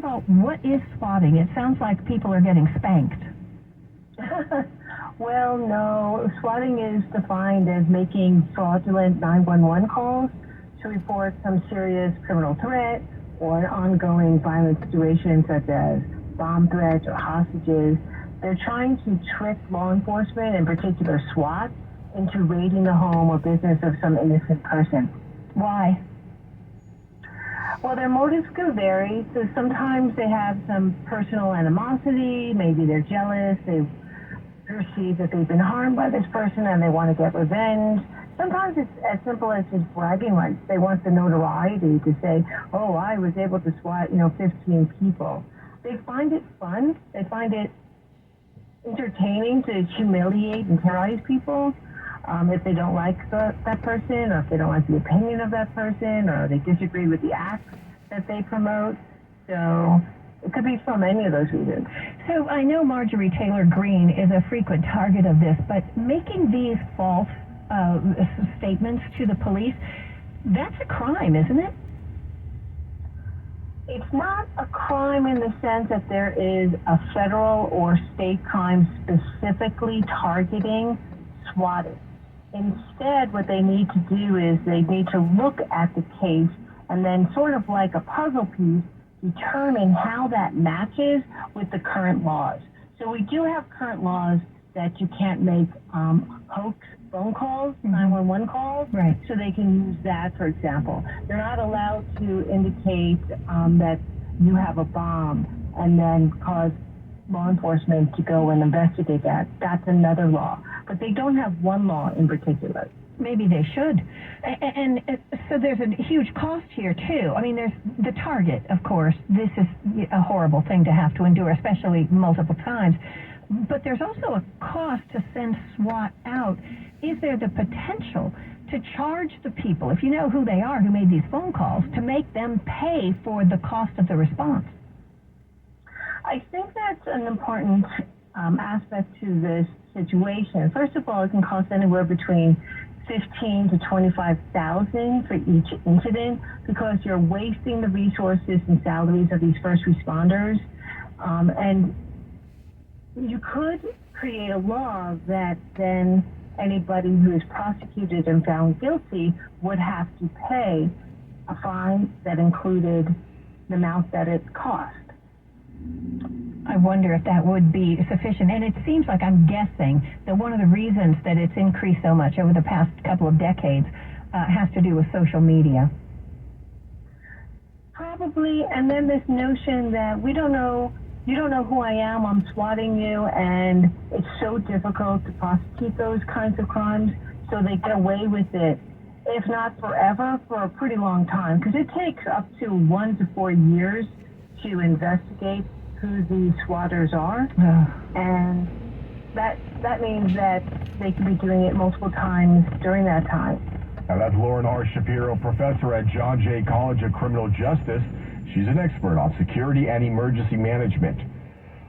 all, what is swatting? It sounds like people are getting spanked. Well, no. Swatting is defined as making fraudulent 911 calls to report some serious criminal threat or an ongoing violent situation such as bomb threats or hostages. They're trying to trick law enforcement, in particular SWAT, into raiding the home or business of some innocent person. Why? Well, their motives could vary. So sometimes they have some personal animosity. Maybe they're jealous. They perceive that they've been harmed by this person and they want to get revenge. Sometimes it's as simple as just bragging rights. They want the notoriety to say, oh, I was able to SWAT, 15 people. They find it fun. They find it entertaining to humiliate and terrorize people if they don't like that person, or if they don't like the opinion of that person, or they disagree with the acts that they promote. So it could be from any of those reasons. So I know Marjorie Taylor Greene is a frequent target of this, but making these false statements to the police, that's a crime, isn't it? It's not a crime in the sense that there is a federal or state crime specifically targeting swatting. Instead, what they need to do is they need to look at the case and then, sort of like a puzzle piece, determine how that matches with the current laws. So we do have current laws that you can't make hoax phone calls, 911 calls, right? So they can use that, for example. They're not allowed to indicate that you have a bomb and then cause law enforcement to go and investigate that. That's another law. But they don't have one law in particular. Maybe they should. And so there's a huge cost here, too. I mean, there's the target, of course. This is a horrible thing to have to endure, especially multiple times. But there's also a cost to send SWAT out. Is there the potential to charge the people, if you know who they are, who made these phone calls, to make them pay for the cost of the response? I think that's an important aspect to this situation. First of all, it can cost anywhere between $15,000 to $25,000 for each incident, because you're wasting the resources and salaries of these first responders. And you could create a law that then anybody who is prosecuted and found guilty would have to pay a fine that included the amount that it cost. I wonder if that would be sufficient. And it seems like, I'm guessing, that one of the reasons that it's increased so much over the past couple of decades has to do with social media. Probably. And then this notion that you don't know who I am, I'm swatting you, and it's so difficult to prosecute those kinds of crimes, so they get away with it, if not forever, for a pretty long time, because it takes up to 1 to 4 years to investigate who the swatters are, and that means that they could be doing it multiple times during that time. Now that's Lauren R. Shapiro, professor at John Jay College of Criminal Justice. She's an expert on security and emergency management.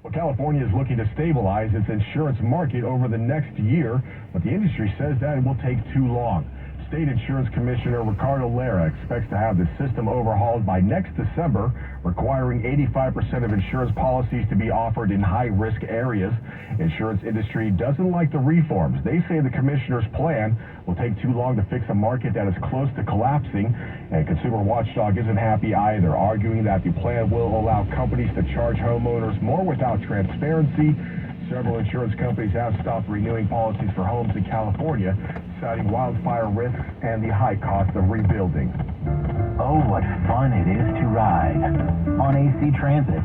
Well, California is looking to stabilize its insurance market over the next year, but the industry says that it will take too long. State Insurance Commissioner Ricardo Lara expects to have the system overhauled by next December, requiring 85% of insurance policies to be offered in high-risk areas. Insurance industry doesn't like the reforms. They say the commissioner's plan will take too long to fix a market that is close to collapsing, and Consumer Watchdog isn't happy either, arguing that the plan will allow companies to charge homeowners more without transparency. Several insurance companies have stopped renewing policies for homes in California, citing wildfire risks and the high cost of rebuilding. Oh, what fun it is to ride on AC Transit.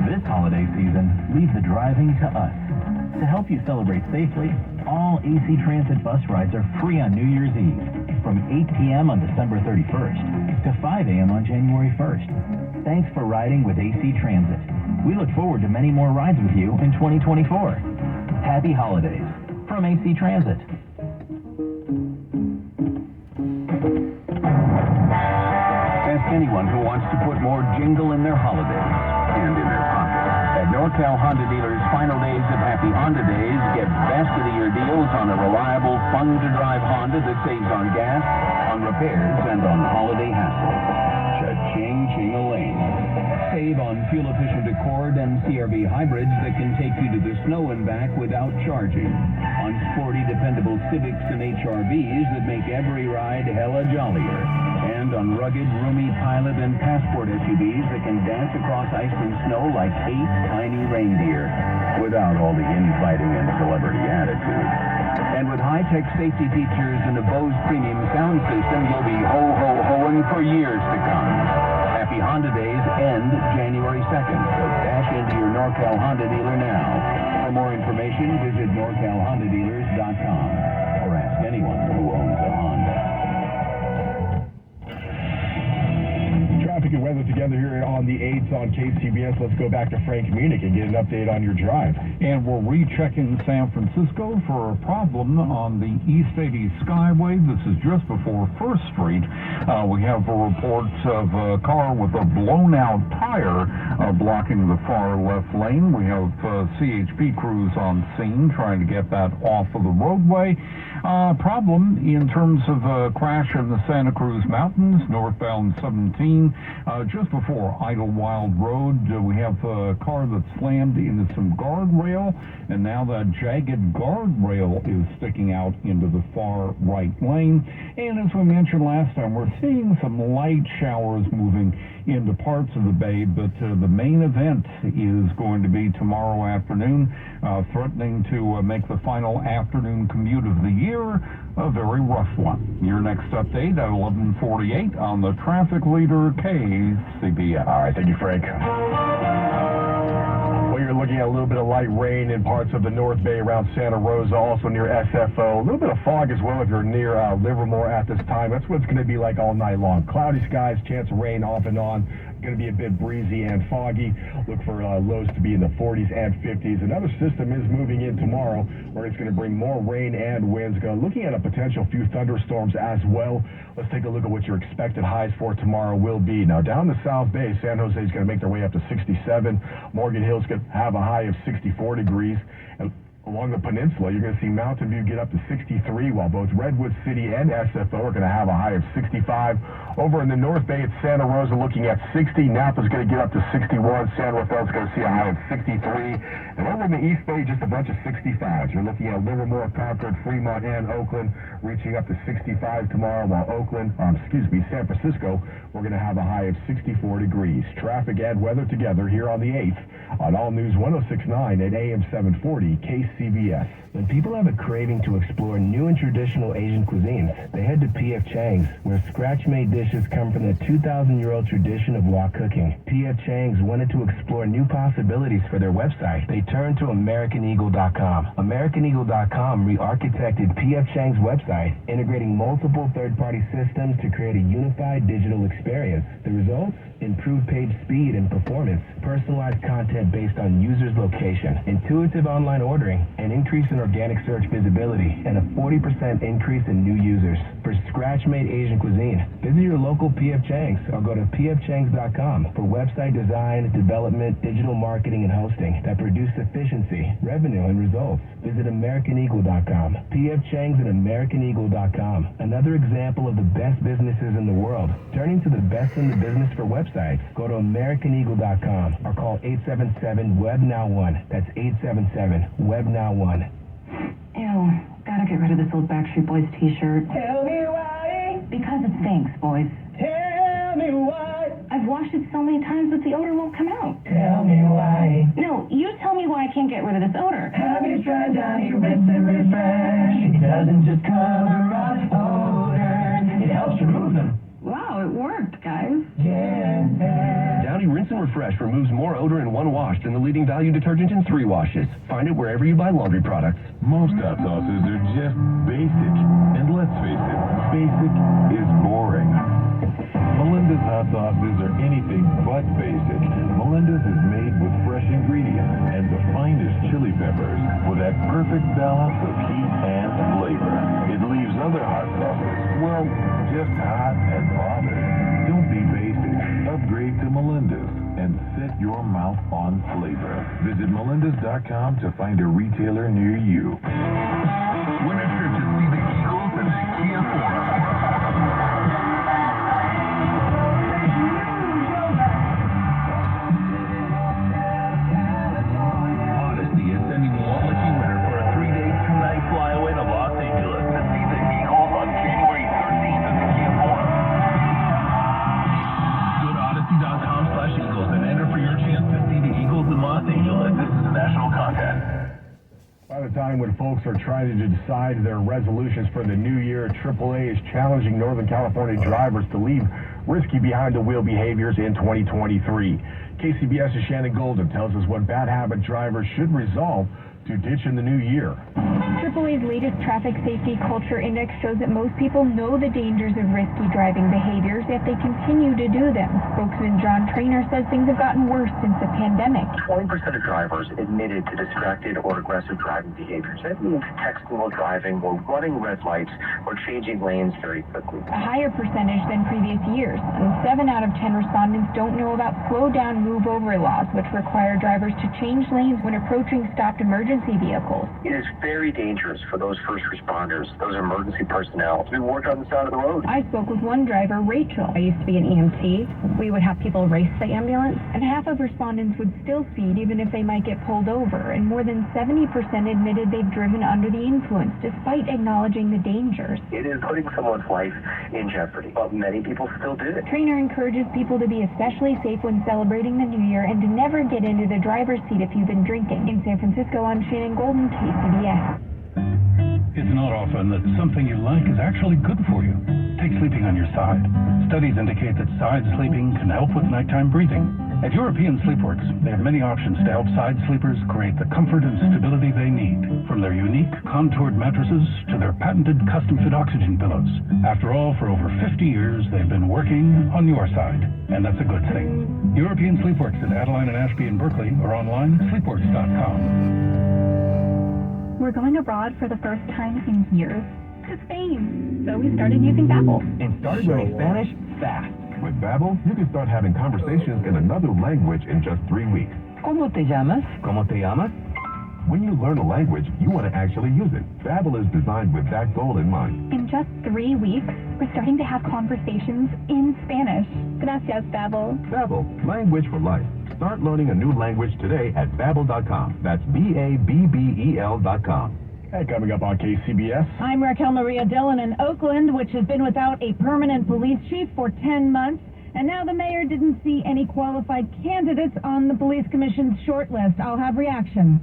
This holiday season, leave the driving to us. To help you celebrate safely, all AC Transit bus rides are free on New Year's Eve from 8 p.m. on December 31st to 5 a.m. on January 1st. Thanks for riding with AC Transit. We look forward to many more rides with you in 2024. Happy holidays from AC Transit. Ask anyone who wants to put more jingle in their holidays and in their pocket. At NorCal Honda dealers' final days of Happy Honda Days, get best of the year deals on a reliable, fun-to-drive Honda that saves on gas, on repairs, and on holiday hassle. Cha-ching-ching-a-ling. Save on fuel-efficient Accord and CR-V hybrids that can take you to the snow and back without charging. On sporty, dependable Civics and HRVs that make every ride hella jollier. And on rugged, roomy Pilot and Passport SUVs that can dance across ice and snow like 8 tiny reindeer. Without all the infighting and celebrity attitude. And with high-tech safety features and a Bose premium sound system, you'll be ho-ho-hoing for years to come. Happy Honda Days end January 2nd, so dash into your NorCal Honda dealer now. For more information, visit NorCalHondaDealers.com or ask anyone who owns a Honda. Traffic and weather together here on the 8s on KCBS. Let's go back to Frank Munich and get an update on your drive. And we're rechecking San Francisco for a problem on the East 80 Skyway. This is just before 1st Street. We have a report of a car with a blown-out tire blocking the far left lane. We have CHP crews on scene trying to get that off of the roadway. Problem in terms of a crash in the Santa Cruz Mountains, northbound 17, just before Idlewild Road. We have a car that slammed into some guardrail, and now that jagged guardrail is sticking out into the far right lane. And as we mentioned last time, we're seeing some light showers moving into parts of the bay, but the main event is going to be tomorrow afternoon, threatening to make the final afternoon commute of the year a very rough one. Your next update at 11:48 on the traffic leader KCBS. All right, thank you, Frank. Well, you're looking at a little bit of light rain in parts of the North Bay around Santa Rosa, also near SFO. A little bit of fog as well if you're near Livermore at this time. That's what it's going to be like all night long. Cloudy skies, chance of rain off and on. Going to be a bit breezy and foggy. Look for lows to be in the 40s and 50s. Another system is moving in tomorrow where it's going to bring more rain and winds. Looking at a potential few thunderstorms as well. Let's take a look at what your expected highs for tomorrow will be. Now, down the South Bay, San Jose is going to make their way up to 67. Morgan Hill's going to have a high of 64 degrees. And along the peninsula, you're going to see Mountain View get up to 63, while both Redwood City and SFO are going to have a high of 65. Over in the North Bay, it's Santa Rosa looking at 60. Napa's going to get up to 61. San Rafael's going to see a high of 63. And over in the East Bay, just a bunch of 65s. You're looking at Livermore, Concord, Fremont, and Oakland reaching up to 65 tomorrow, while San Francisco, we're going to have a high of 64 degrees. Traffic and weather together here on the 8th on All News 106.9 at AM 740 KCBS. When people have a craving to explore new and traditional Asian cuisines, they head to P.F. Chang's, where scratch-made dishes come from the 2,000-year-old tradition of wok cooking. P.F. Chang's wanted to explore new possibilities for their website. They turned to AmericanEagle.com. AmericanEagle.com re-architected P.F. Chang's website, integrating multiple third-party systems to create a unified digital experience. The results? Improved page speed and performance, personalized content based on users' location, intuitive online ordering, an increase in organic search visibility, and a 40% increase in new users. For scratch-made Asian cuisine, visit your local P.F. Chang's or go to pfchangs.com for website design, development, digital marketing, and hosting that produce efficiency, revenue, and results. Visit AmericanEagle.com. P.F. Chang's and AmericanEagle.com. Another example of the best businesses in the world, turning to the best in the business for websites. Go to AmericanEagle.com or call 877-WEB-NOW1. That's 877-WEB-NOW1. Ew, gotta get rid of this old Backstreet Boys t-shirt. Tell me why. Because it stinks, boys. Tell me why. I've washed it so many times that the odor won't come out. Tell me why. No, you tell me why I can't get rid of this odor. Have you tried Downy Rinse and Refresh? It doesn't just cover up odors, it helps remove them. Wow, it worked, guys. Downy Rinse and Refresh removes more odor in one wash than the leading value detergent in 3 washes. Find it wherever you buy laundry products. Most hot sauces are just basic. And let's face it, basic is boring. Melinda's hot sauces are anything but basic. Melinda's is made with fresh ingredients and the finest chili peppers with that perfect balance of heat and flavor. It leaves other hot sauces, well, just hot and bothered. Don't be basic. Upgrade to Melinda's and set your mouth on flavor. Visit melindas's.com to find a retailer near you. Win a trip to see the Eagles and the Kia Forum. At a time when folks are trying to decide their resolutions for the new year, AAA is challenging Northern California drivers to leave risky behind-the-wheel behaviors in 2023. KCBS's Shannon Golden tells us what bad habit drivers should resolve to ditch in the new year. AAA's latest Traffic Safety Culture Index shows that most people know the dangers of risky driving behaviors, yet they continue to do them. Spokesman John Trainer says things have gotten worse since the pandemic. 20% of drivers admitted to distracted or aggressive driving behaviors. That means texting while driving, or running red lights, or changing lanes very quickly. A higher percentage than previous years. And 7 out of 10 respondents don't know about slow down, move over laws, which require drivers to change lanes when approaching stopped emergency vehicles. It is very dangerous for those first responders, those emergency personnel, to be worked on the side of the road. I spoke with one driver, Rachel. I used to be an EMT. We would have people race the ambulance. And half of respondents would still speed even if they might get pulled over. And more than 70% admitted they've driven under the influence, despite acknowledging the dangers. It is putting someone's life in jeopardy, but many people still do it. Trainer encourages people to be especially safe when celebrating the new year and to never get into the driver's seat if you've been drinking. In San Francisco, I'm Shannon Golden, KCBS. It's not often that something you like is actually good for you. Take sleeping on your side. Studies indicate that side sleeping can help with nighttime breathing. At European Sleepworks, they have many options to help side sleepers create the comfort and stability they need, from their unique contoured mattresses to their patented custom-fit oxygen pillows. After all, for over 50 years, they've been working on your side, and that's a good thing. European Sleepworks at Adeline and Ashby in Berkeley, or online, sleepworks.com. We're going abroad for the first time in years to Spain, so we started using Babbel. And started learning Spanish fast. With Babbel, you can start having conversations in another language in just 3 weeks. ¿Cómo te llamas? ¿Cómo te llamas? When you learn a language, you want to actually use it. Babbel is designed with that goal in mind. In just 3 weeks, we're starting to have conversations in Spanish. Gracias, Babbel. Babbel, language for life. Start learning a new language today at Babbel.com. That's BABBEL.com. Hey, coming up on KCBS. I'm Raquel Maria Dillon in Oakland, which has been without a permanent police chief for 10 months. And now the mayor didn't see any qualified candidates on the police commission's short list. I'll have reaction.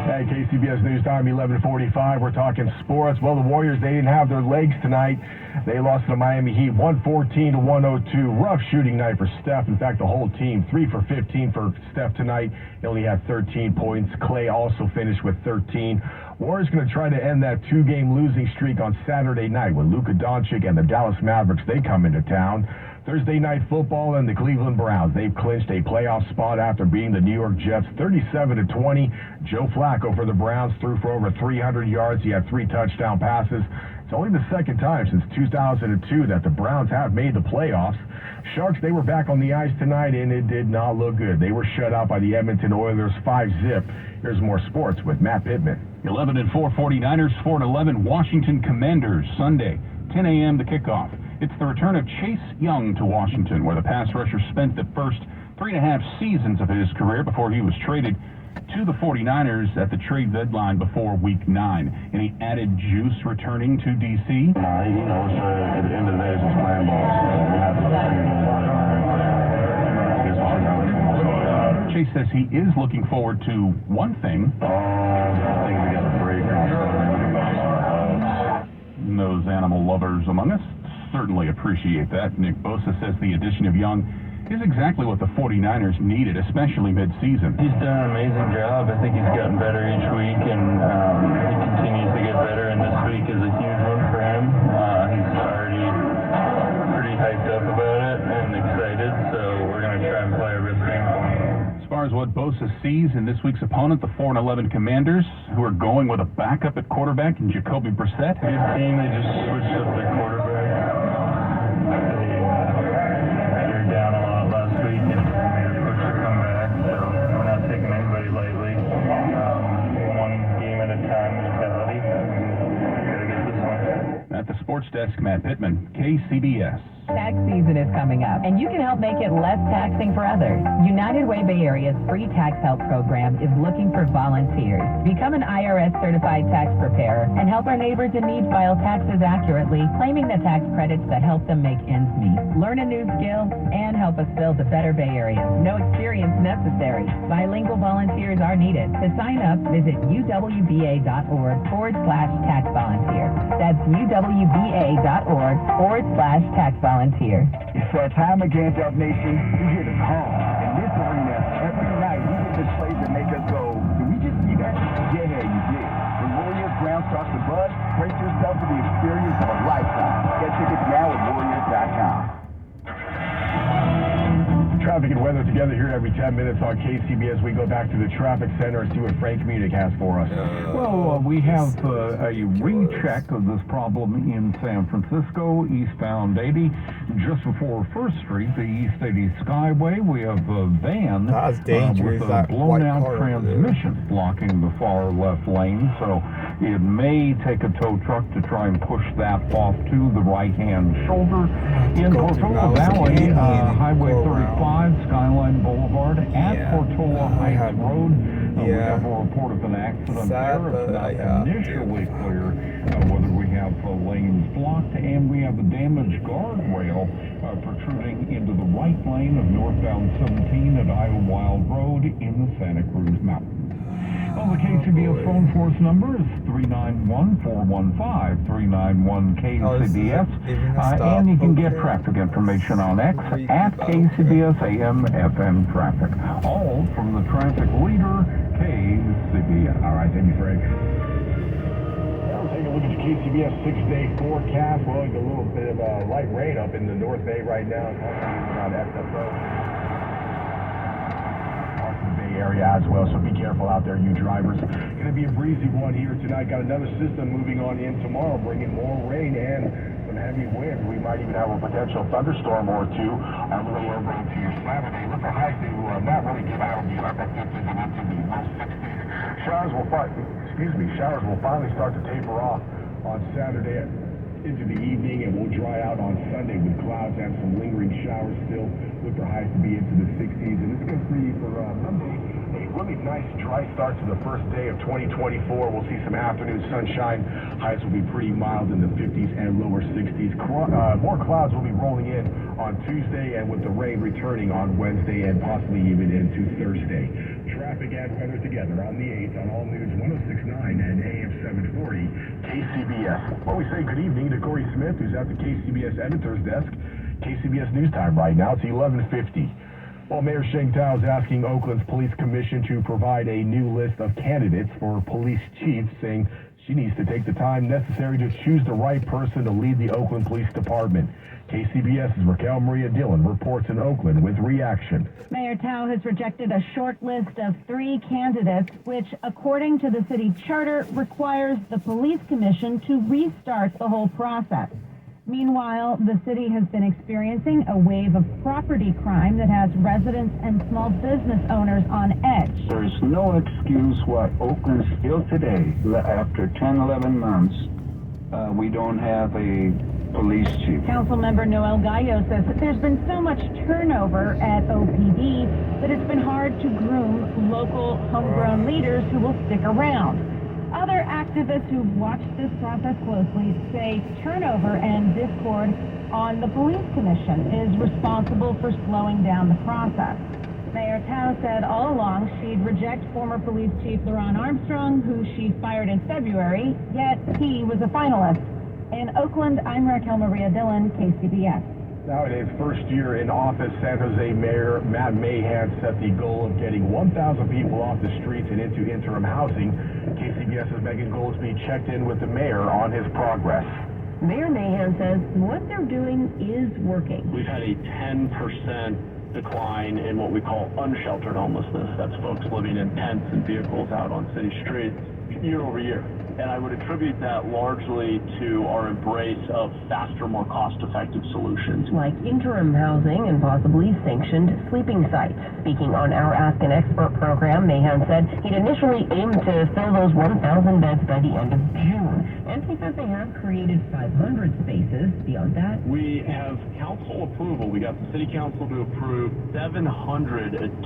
Hey, KCBS News Time, 11:45. We're talking sports. Well, the Warriors, they didn't have their legs tonight. They lost to the Miami Heat 114-102. Rough shooting night for Steph. In fact, the whole team, 3 for 15 for Steph tonight. He only had 13 points. Clay also finished with 13. Warriors going to try to end that 2-game losing streak on Saturday night when Luka Doncic and the Dallas Mavericks, they come into town. Thursday night football and the Cleveland Browns. They've clinched a playoff spot after beating the New York Jets 37-20. Joe Flacco for the Browns threw for over 300 yards. He had 3 touchdown passes. It's only the second time since 2002 that the Browns have made the playoffs. Sharks, they were back on the ice tonight, and it did not look good. They were shut out by the Edmonton Oilers 5-0. Here's more sports with Matt Pittman. 11-4 49ers, 4-11 Washington Commanders. Sunday, 10 a.m. the kickoff. It's the return of Chase Young to Washington, where the pass rusher spent the first 3.5 seasons of his career before he was traded to the 49ers at the trade deadline before Week 9. Any added juice returning to D.C.? You know, at the end of the day, it's just playing ball. Chase says he is looking forward to one thing. Things we got to break. Those animal lovers among us certainly appreciate that. Nick Bosa says the addition of Young is exactly what the 49ers needed, especially mid-season. He's done an amazing job. I think he's gotten better each week, and he continues to get better, and this week is a huge one for him. He's already pretty hyped up about it and excited, so we're going to try and play a risk game for him. As far as what Bosa sees in this week's opponent, the 4-11 Commanders, who are going with a backup at quarterback in Jacoby Brissett. Good team, they just switched up their quarterback. They were down a lot last week and made a push to come back, so we're not taking anybody lightly. One game at a time mentality. Gotta get this one. At the sports desk, Matt Pittman, KCBS. Tax season is coming up, and you can help make it less taxing for others. United Way Bay Area's free tax help program is looking for volunteers. Become an IRS certified tax preparer and help our neighbors in need file taxes accurately, claiming the tax credits that help them make ends meet. Learn a new skill and help us build a better Bay Area. No experience necessary. Bilingual volunteers are needed. To sign up, visit uwba.org/tax volunteer. That's uwba.org/tax volunteer. It's that time again, Dub Nation. We hear the call. In this arena, every night we get displays that make us go, did we just see that? Yeah, you did. When Warriors ground starts to buzz, brace yourself for the experience of a lifetime. Get tickets now at Warriors.com. Traffic and weather together here every 10 minutes on KCBS. We go back to the traffic center and see what Frank Munich has for us. Well, we have a recheck of this problem in San Francisco, eastbound 80, just before 1st Street, the East 80 Skyway. We have a van with a blown-out transmission blocking the far left lane, so it may take a tow truck to try and push that off to the right-hand shoulder. In Portola Valley, Highway 35, Skyline Boulevard at Portola Heights Road. We have a report of an accident there. It's not initially clear whether we have lanes blocked, and we have a damaged guardrail protruding into the right lane of northbound 17 at Idlewild Road in the Santa Cruz Mountains. Well, the KCBS phone force number is 391-415-391-KCBS. And you can get traffic information on X at KCBS AM FM Traffic. All from the traffic leader, KCBS. All right, thank you, Frank. Now we're taking a look at the KCBS 6-day forecast. Well, a little bit of light rain up in the North Bay right now. Around SFO. Area as well, so be careful out there, you drivers. Going to be a breezy one here tonight. Got another system moving on in tomorrow, bringing more rain and some heavy winds. We might even have a potential thunderstorm or two a little over into Saturday. Look for highs to not really give out. That gets into the low 60s. Showers will finally start to taper off on Saturday into the evening, and will dry out on Sunday with clouds and some lingering showers still. Look for highs to be into the 60s, and it's going to be for Monday a really nice dry start to the first day of 2024. We'll see some afternoon sunshine. Highs will be pretty mild in the 50s and lower 60s. More clouds will be rolling in on Tuesday, and with the rain returning on Wednesday and possibly even into Thursday. Traffic and weather together on the 8th on All News 106.9 and AM 740 KCBS. Well, we say good evening to Corey Smith, who's at the KCBS editor's desk. KCBS News Time right now. It's 11:50. Well, Mayor Sheng Thao is asking Oakland's Police Commission to provide a new list of candidates for police chiefs, saying she needs to take the time necessary to choose the right person to lead the Oakland Police Department. KCBS's Raquel Maria Dillon reports in Oakland with reaction. Mayor Thao has rejected a short list of 3 candidates, which, according to the city charter, requires the police commission to restart the whole process. Meanwhile, the city has been experiencing a wave of property crime that has residents and small business owners on edge. There is no excuse why Oakland still today, after 10, 11 months, we don't have a police chief. Councilmember Noel Gallo says that there's been so much turnover at OPD that it's been hard to groom local homegrown leaders who will stick around. Other activists who've watched this process closely say turnover and discord on the police commission is responsible for slowing down the process. Mayor Thao said all along she'd reject former police chief LaRon Armstrong, who she fired in February, yet he was a finalist. In Oakland, I'm Raquel Maria Dillon, KCBS. Now in his first year in office, San Jose Mayor Matt Mahan set the goal of getting 1,000 people off the streets and into interim housing. KCBS's Megan Goldsby checked in with the mayor on his progress. Mayor Mahan says what they're doing is working. We've had a 10% decline in what we call unsheltered homelessness. That's folks living in tents and vehicles out on city streets year over year. And I would attribute that largely to our embrace of faster, more cost-effective solutions. Like interim housing and possibly sanctioned sleeping sites. Speaking on our Ask an Expert program, Mahan said he'd initially aimed to fill those 1,000 beds by the end of June. Nancy says they have created 500 spaces. Beyond that, We have council approval. We got the city council to approve 700 additional